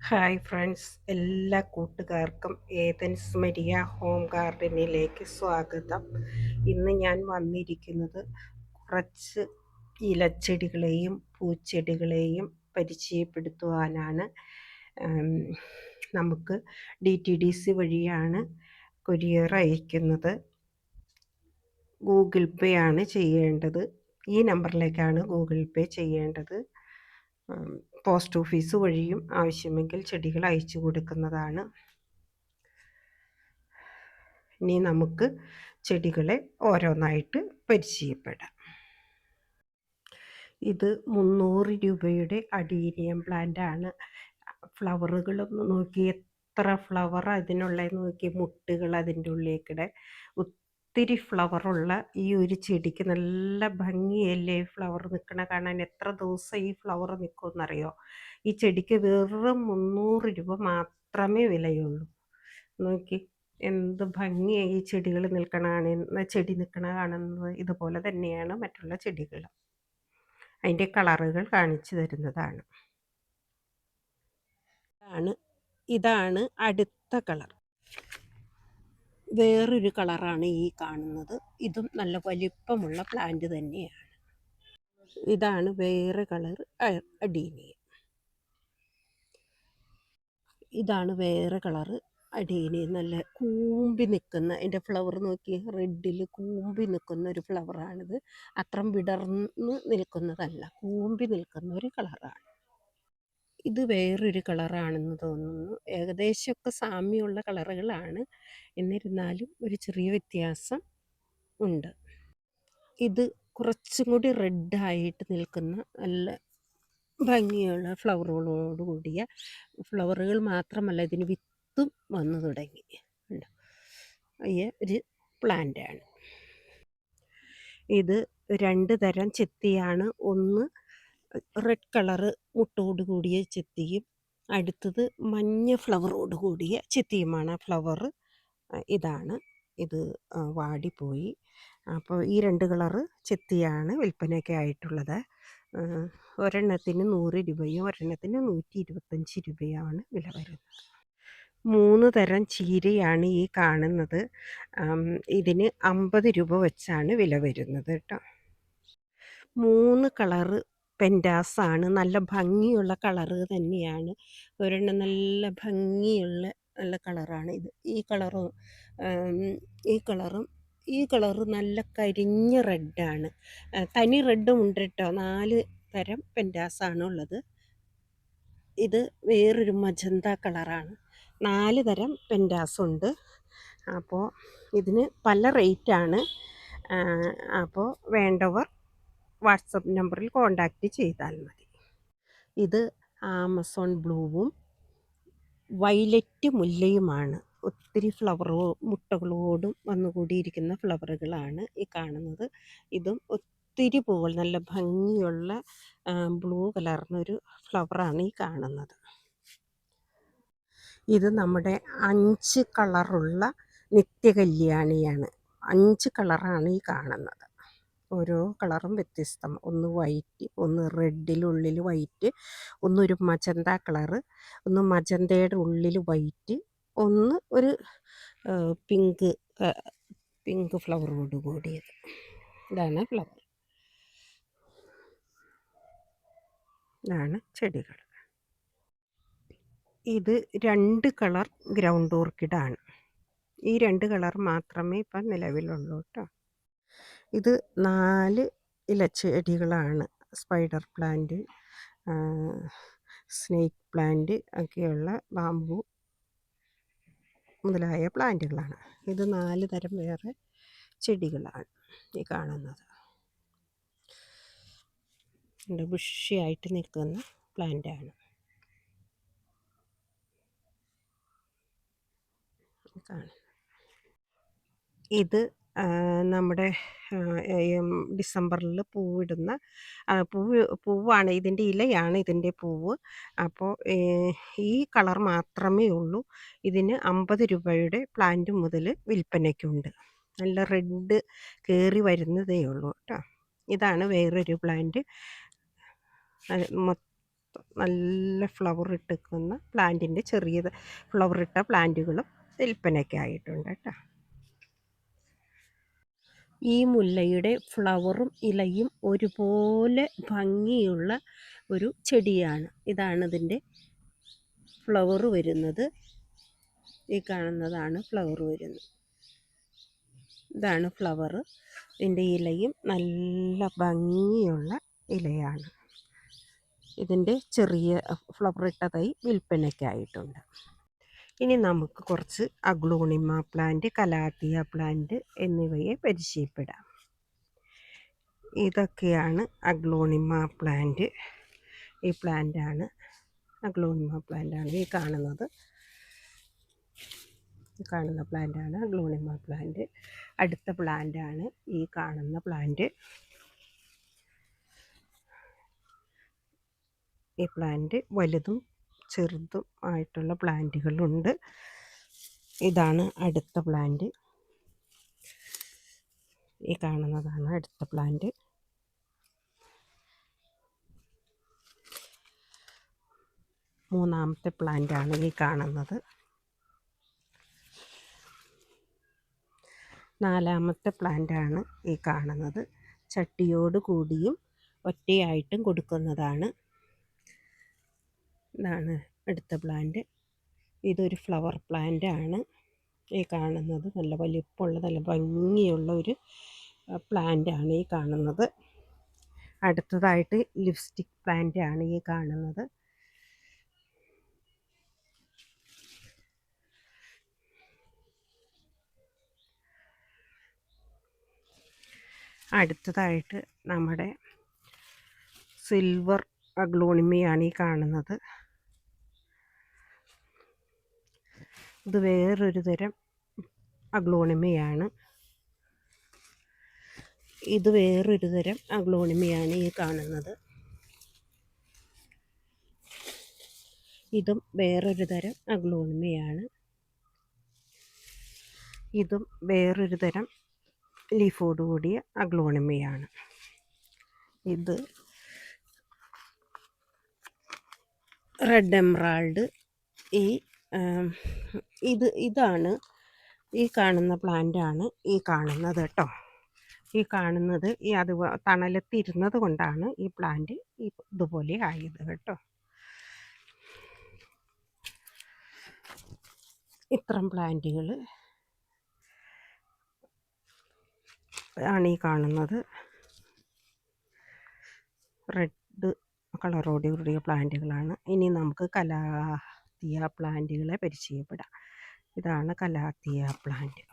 Hi friends, എല്ലാ കൂട്ടുകാർക്കും Athens Maria home ഗാർഡനിലേക്ക് സ്വാഗതം. ഇന്ന് ഞാൻ വന്നിരിക്കുന്നത് കുറച്ച് ഇലച്ചെടികളെയും പൂച്ചെടികളെയും പരിചയപ്പെടുത്തുവാനാണ്. നമുക്ക് DTDC വഴിയാണ് കൊറിയർ അയക്കുന്നത്. ഗൂഗിൾ പേ ആണ് ചെയ്യേണ്ടത്. ഈ നമ്പറിലേക്കാണ് ഗൂഗിൾ പേ ചെയ്യേണ്ടത്. പോസ്റ്റ് ഓഫീസ് വഴിയും ആവശ്യമെങ്കിൽ ചെടികൾ അയച്ചു കൊടുക്കുന്നതാണ്. ഇനി നമുക്ക് ചെടികളെ ഓരോന്നായിട്ട് പരിചയപ്പെടാം. ഇത് 300 രൂപയുടെ അഡീനിയം പ്ലാന്റ് ആണ്. ഫ്ലവറുകളൊന്ന് നോക്കി, എത്ര ഫ്ലവർ അതിനുള്ളതെന്ന് നോക്കി, മുട്ടുകൾ അതിൻ്റെ ഉള്ളിലേക്കിടെ. ഒത്തിരി ഫ്ലവറുള്ള ഈ ഒരു ചെടിക്ക് നല്ല ഭംഗിയല്ലേ ഫ്ലവർ നിൽക്കണ കാണാൻ. എത്ര ദിവസം ഈ ഫ്ലവർ നിൽക്കുമെന്നറിയോ? ഈ ചെടിക്ക് വെറും 300 രൂപ മാത്രമേ വിലയുള്ളൂ. നോക്കി എന്ത് ഭംഗിയായി ഈ ചെടികൾ ചെടി നിൽക്കണ കാണുന്നത്. ഇതുപോലെ തന്നെയാണ് മറ്റുള്ള ചെടികൾ. അതിൻ്റെ കളറുകൾ കാണിച്ചു തരുന്നതാണ്. ഇതാണ് അടുത്ത കളർ. വേറൊരു കളറാണ് ഈ കാണുന്നത്. ഇതും നല്ല വലിപ്പമുള്ള പ്ലാന്റ് തന്നെയാണ്. ഇതാണ് വേറെ കളർ അഡീനിയം. ഇതാണ് വേറെ കളറ് അഡീനിയം. നല്ല കൂമ്പി നിൽക്കുന്ന, അതിൻ്റെ ഫ്ലവർ നോക്കി, റെഡിൽ കൂമ്പി നിൽക്കുന്ന ഒരു ഫ്ലവറാണിത്. അത്ര വിടർന്ന് നിൽക്കുന്നതല്ല, കൂമ്പി നിൽക്കുന്ന ഒരു കളറാണ്. ഇത് വേറൊരു കളറാണെന്ന് തോന്നുന്നു. ഏകദേശമൊക്കെ സാമ്യമുള്ള കളറുകളാണ്, എന്നിരുന്നാലും ഒരു ചെറിയ വ്യത്യാസം ഉണ്ട്. ഇത് കുറച്ചും കൂടി റെഡായിട്ട് നിൽക്കുന്ന നല്ല ഭംഗിയുള്ള ഫ്ലവറുകളോട് കൂടിയ ഫ്ലവറുകൾ മാത്രമല്ല, ഇതിന് വിത്തും വന്നു തുടങ്ങി. ഉണ്ട് ഈ ഒരു പ്ലാന്റാണ്. ഇത് 2 തരം ചെത്തിയാണ്. ഒന്ന് റെഡ് കളറ് മുട്ടോട് കൂടിയ ചെത്തിയും, അടുത്തത് മഞ്ഞ ഫ്ലവറോട് കൂടിയ ചെത്തിയുമാണ്. ഫ്ലവർ ഇതാണ്. ഇത് വാടിപ്പോയി. അപ്പോൾ ഈ 2 കളറ് ചെത്തിയാണ് വിൽപ്പനയ്ക്ക് ആയിട്ടുള്ളത്. ഒരെണ്ണത്തിന് 100 രൂപയും ഒരെണ്ണത്തിന് 125 രൂപയാണ് വില വരുന്നത്. 3 തരം ചീരയാണ് ഈ കാണുന്നത്. ഇതിന് 50 രൂപ വെച്ചാണ് വില വരുന്നത് കേട്ടോ. 3 കളറ് പെൻറ്റാസാണ്. നല്ല ഭംഗിയുള്ള കളറ് തന്നെയാണ്. ഒരെണ്ണം നല്ല ഭംഗിയുള്ള നല്ല കളറാണ് ഇത്. ഈ കളറും നല്ല കരിഞ്ഞ റെഡാണ്. തനി റെഡും ഉണ്ട് കേട്ടോ. 4 തരം പെൻറ്റാസാണ് ഉള്ളത്. ഇത് വേറൊരു മജന്ത കളറാണ്. 4 തരം പെൻറ്റാസുണ്ട്. അപ്പോൾ ഇതിന് പല റേറ്റാണ്. അപ്പോൾ വേണ്ടവർ വാട്സപ്പ് നമ്പറിൽ കോണ്ടാക്റ്റ് ചെയ്താൽ മതി. ഇത് ആമസോൺ ബ്ലൂവും വയലറ്റ് മുല്ലയുമാണ്. ഒത്തിരി മുട്ടകളോടും വന്നുകൂടിയിരിക്കുന്ന ഫ്ലവറുകളാണ് ഈ കാണുന്നത്. ഇതും ഒത്തിരി പൂവുകൾ, നല്ല ഭംഗിയുള്ള ബ്ലൂ കലർന്നൊരു ഫ്ലവറാണ് ഈ കാണുന്നത്. ഇത് നമ്മുടെ 5 കളറുള്ള നിത്യകല്യാണിയാണ്. 5 കളറാണ് ഈ കാണുന്നത്. ഓരോ കളറും വ്യത്യസ്തം. ഒന്ന് വൈറ്റ്, ഒന്ന് റെഡിലുള്ളിൽ വൈറ്റ്, ഒന്നൊരു മജന്ത കളറ്, ഒന്ന് മജന്തയുടെ ഉള്ളിൽ വൈറ്റ്, ഒന്ന് ഒരു പിങ്ക് ഫ്ലവറോട് കൂടിയത്. ഇതാണ് ഫ്ലവർ. ഇതാണ് ചെടികൾ. ഇത് 2 കളർ ഗ്രൗണ്ട് ഓർക്കിഡാണ്. ഈ 2 കളർ മാത്രമേ ഇപ്പം നിലവിലുള്ളൂ കേട്ടോ. ഇത് 4 ഇലച്ചെടികളാണ്. സ്പൈഡർ പ്ലാന്റ്, സ്നേക്ക് പ്ലാന്റ് ഒക്കെയുള്ള ബാമ്പു മുതലായ പ്ലാന്റുകളാണ്. ഇത് 4 തരം വേറെ ചെടികളാണ് ഈ കാണുന്നത്. ബുഷിയായിട്ട് നിൽക്കുന്ന പ്ലാന്റാണ് കാണുന്നത്. ഇത് നമ്മുടെ ഡിസംബറിൽ പൂവിടുന്ന പൂവാണ്. ഇതിൻ്റെ ഇലയാണ് ഇതിൻ്റെ പൂവ്. അപ്പോൾ ഈ കളർ മാത്രമേ ഉള്ളൂ. ഇതിന് 50 രൂപയുടെ പ്ലാന്റ് മുതൽ വിൽപ്പനയ്ക്കുണ്ട്. നല്ല റെഡ് കയറി വരുന്നതേ ഉള്ളൂ കേട്ടോ. ഇതാണ് വേറൊരു പ്ലാന്റ്. നല്ല ഫ്ലവർ ഇട്ടിരിക്കുന്ന പ്ലാന്റിൻ്റെ ചെറിയ ഫ്ലവർ ഇട്ട പ്ലാന്റുകളും വിൽപ്പനയ്ക്കായിട്ടുണ്ട് കേട്ടോ. ഈ മുല്ലയുടെ ഫ്ലവറും ഇലയും ഒരുപോലെ ഭംഗിയുള്ള ഒരു ചെടിയാണ്. ഇതാണ് ഇതിൻ്റെ ഫ്ലവർ വരുന്നത്. ഈ കാണുന്നതാണ് ഫ്ലവർ വരുന്നത്. ഇതാണ് ഫ്ലവർ. ഇതിൻ്റെ ഇലയും നല്ല ഭംഗിയുള്ള ഇലയാണ്. ഇതിൻ്റെ ചെറിയ ഫ്ലവർ ഇട്ട തൈ വിൽപ്പനയ്ക്കായിട്ടുണ്ട്. ഇനി നമുക്ക് കുറച്ച് അഗ്ലോണിമ പ്ലാന്റ്, കലാത്തിയ പ്ലാന്റ് എന്നിവയെ പരിചയപ്പെടാം. ഇതൊക്കെയാണ് അഗ്ലോണിമ പ്ലാന്റ്. ഈ പ്ലാന്റാണ് അഗ്ലോണിമ പ്ലാന്റാണ് ഈ കാണുന്നത്. കാണുന്ന പ്ലാന്റാണ് അഗ്ലോണിമ പ്ലാന്റ്. അടുത്ത പ്ലാന്റാണ് ഈ കാണുന്ന പ്ലാന്റ്. ഈ പ്ലാന്റ് വലുതും ചെറുതും ആയിട്ടുള്ള പ്ലാന്റുകളുണ്ട്. ഇതാണ് അടുത്ത പ്ലാന്റ്. ഈ കാണുന്നതാണ് അടുത്ത പ്ലാന്റ്. മൂന്നാമത്തെ പ്ലാന്റാണ് ഈ കാണുന്നത്. നാലാമത്തെ പ്ലാന്റാണ് ഈ കാണുന്നത്. ചട്ടിയോട് കൂടിയും ഒറ്റയായിട്ടും കൊടുക്കുന്നതാണ്. ഇതാണ് അടുത്ത പ്ലാന്റ്. ഇതൊരു ഫ്ലവർ പ്ലാന്റാണ് ഈ കാണുന്നത്. നല്ല വലിപ്പമുള്ള നല്ല ഭംഗിയുള്ള ഒരു പ്ലാന്റാണ് ഈ കാണുന്നത്. അടുത്തതായിട്ട് ലിപ്സ്റ്റിക് പ്ലാന്റാണ് ഈ കാണുന്നത്. അടുത്തതായിട്ട് നമ്മുടെ സിൽവർ അഗ്ലോണിമയാണ് ഈ കാണുന്നത്. ഇത് വേറൊരു തരം അഗ്ലോണിമയാണ്. ഇത് വേറൊരു തരം അഗ്ലോണിമയാണ് ഈ കാണുന്നത്. ഇതും വേറൊരു തരം അഗ്ലോണിമയാണ്. ഇതും വേറൊരു തരം ലീഫോട് കൂടിയ അഗ്ലോണിമയാണ്. ഇത് റെഡ് എമറാൾഡ്. ഇതാണ് ഈ കാണുന്ന പ്ലാന്റാണ് ഈ കാണുന്നത് കേട്ടോ. ഈ കാണുന്നത് അത് തണലത്തിരുന്നത് കൊണ്ടാണ് ഈ പ്ലാന്റ് ഇതുപോലെ ആയത് കേട്ടോ. ഇത്തരം പ്ലാന്റുകൾ ആണ് ഈ കാണുന്നത്. റെഡ് കളറോട് കൂടിയ പ്ലാന്റുകളാണ്. ഇനി നമുക്ക് കലാത്തിയ പ്ലാന്റുകളെ പരിചയപ്പെടാം. ഇതാണ് കലാത്തിയ പ്ലാന്റ്.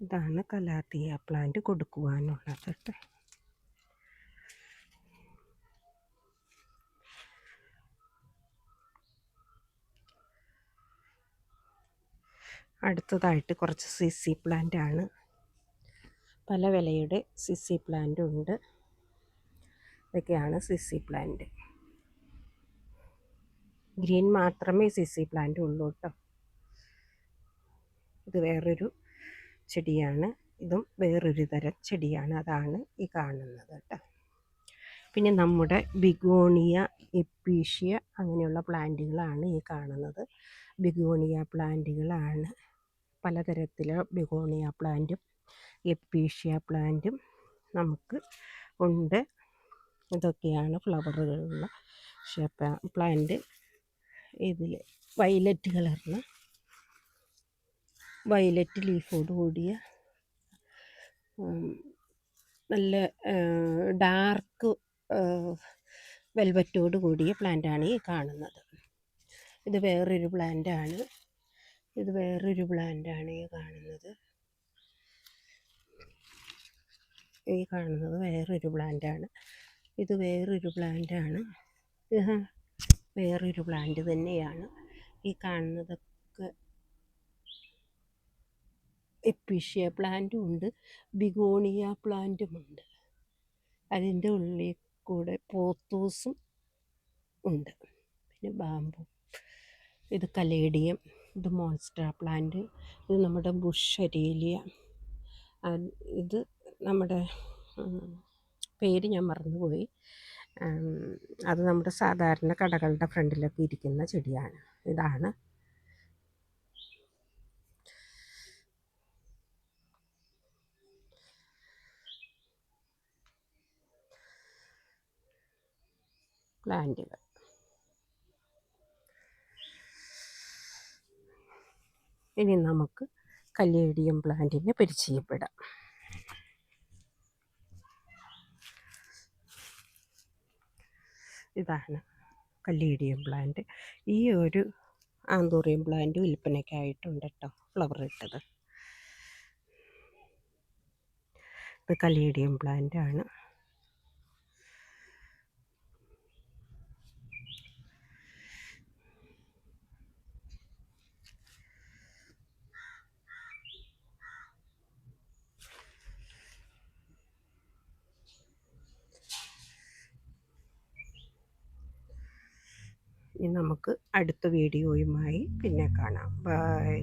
ഇതാണ് കലാത്തിയ പ്ലാന്റ് കൊടുക്കുവാനുള്ളത് കേട്ടോ. അടുത്തതായിട്ട് കുറച്ച് സിസി പ്ലാന്റ് ആണ്. പല വിലയുടെ സിസി പ്ലാന്റ് ഉണ്ട്. ഇതൊക്കെയാണ് സിസി പ്ലാന്റ്. ഗ്രീൻ മാത്രമേ സിസി പ്ലാന്റ് ഉള്ളൂ കേട്ടോ. ഇത് വേറൊരു ചെടിയാണ്. ഇതും വേറൊരു തരം ചെടിയാണ്. അതാണ് ഈ കാണുന്നത് കേട്ടോ. പിന്നെ നമ്മുടെ ബിഗോണിയ, എപ്പീഷ്യ അങ്ങനെയുള്ള പ്ലാന്റുകളാണ് ഈ കാണുന്നത്. ബിഗോണിയ പ്ലാന്റുകളാണ്. പലതരത്തിലുള്ള ബിഗോണിയ പ്ലാന്റും എപ്പീഷ്യ പ്ലാന്റും നമുക്ക് ഉണ്ട്. ഇതൊക്കെയാണ് ഫ്ലവറുകളുള്ള പ്ലാന്റ്. ഇതിൽ വയലറ്റ് കളറിന് വയലറ്റ് ലീഫോട് കൂടിയ നല്ല ഡാർക്ക് വെൽവെറ്റോട് കൂടിയ പ്ലാന്റാണ് ഈ കാണുന്നത്. ഇത് വേറൊരു പ്ലാന്റാണ്. ഇത് വേറൊരു പ്ലാന്റാണ് ഈ കാണുന്നത്. ഈ കാണുന്നത് വേറൊരു പ്ലാന്റാണ്. ഇത് വേറൊരു പ്ലാന്റാണ്. വേറൊരു പ്ലാന്റ് തന്നെയാണ്. ഈ കാണുന്നതൊക്കെ എപ്പീഷ്യ പ്ലാന്റും ഉണ്ട്, ബിഗോണിയ പ്ലാന്റുമുണ്ട്. അതിൻ്റെ ഉള്ളിൽ കൂടെ പോത്തൂസും ഉണ്ട്. പിന്നെ ബാമ്പു, ഇത് കലേഡിയം, ഇത് മോൺസ്റ്റർ പ്ലാന്റ്, ഇത് നമ്മുടെ ബുഷ് അരീലിയ, ഇത് നമ്മുടെ പേര് ഞാൻ മറന്നുപോയി. അത് നമ്മുടെ സാധാരണ കടകളുടെ ഫ്രണ്ടിലൊക്കെ ഇരിക്കുന്ന ചെടിയാണ്. ഇതാണ് പ്ലാന്റുകൾ. ഇനി നമുക്ക് കലേഡിയം പ്ലാന്റിനെ പരിചയപ്പെടാം. ഇതാണ് കലേഡിയം പ്ലാന്റ്. ഈ ഒരു ആന്തൂറിയം പ്ലാന്റ് വിൽപ്പനയ്ക്കായിട്ടുണ്ട് കേട്ടോ, ഫ്ലവർ ഇട്ടത്. ഇത് കലേഡിയം പ്ലാന്റ് ആണ്. ഇനി നമുക്ക് അടുത്ത വീഡിയോയുമായി പിന്നെ കാണാം. ബൈ.